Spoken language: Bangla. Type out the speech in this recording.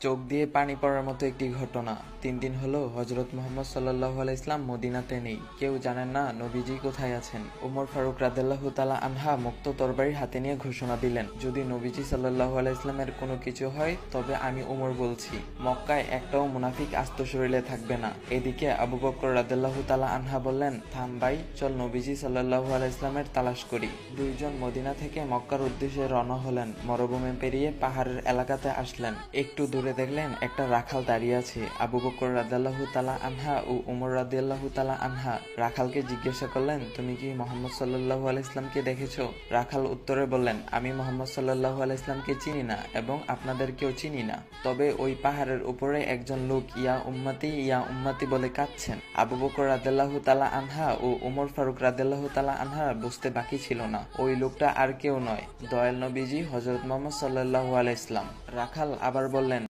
চোখ দিয়ে পানি পড়ার মতো একটি ঘটনা। 3 দিন হলো হজরত মুহাম্মদ সাল্লাল্লাহু আলাইহি ইসলাম মদিনাতে নেই। কেউ জানেন না নবীজি কোথায় আছেন। উমর ফারুক রাদিয়াল্লাহু তাআলা আনহা মুক্ত তরবারি হাতে নিয়ে ঘোষণা দিলেন, যদি নবীজি সাল্লাল্লাহু আলাইহি ইসলামের কোনো কিছু হয় তবে আমি উমর বলছি, মক্কায় একটাও মুনাফিক আস্ত শরীরে থাকবে না। এদিকে আবু বকর রাদিয়াল্লাহু তাআলা আনহা বললেন, থাম ভাই, চল নবীজি সাল্লাল্লাহু আলাইহি ইসলামের তালাশ করি। দুইজন মদিনা থেকে মক্কার উদ্দেশ্যে রওনা হলেন। মরুভূমি পেরিয়ে পাহাড়ের এলাকাতে আসলেন। একটু দূরে দেখলেন একটা রাখাল দাঁড়িয়ে আছে। আবু বকর রাদিয়াল্লাহু তাআলা আনহা ও উমর রাদিয়াল্লাহু তাআলা আনহা রাখালকে জিজ্ঞাসা করলেন, তুমি কি মুহাম্মদ সাল্লাল্লাহু আলাইহি ইসলামকে দেখেছো? রাখাল উত্তরে বললেন, আমি মুহাম্মদ সাল্লাল্লাহু আলাইহি ইসলামকে চিনি না এবং আপনাদেরকেও চিনি না। তবে ওই পাহাড়ের উপরে একজন লোক ইয়া উম্মতি বলে কাঁদছেন। আবু বকর রাদিয়াল্লাহু তাআলা আনহা ও উমর ফারুক রাদিয়াল্লাহু তাআলা আনহা বুঝতে বাকি ছিল না, ওই লোকটা আর কেউ নয়, দয়াল নবীজি হযরত মুহাম্মদ সাল্লাল্লাহু আলাইহি ইসলাম। রাখাল আবার বললেন,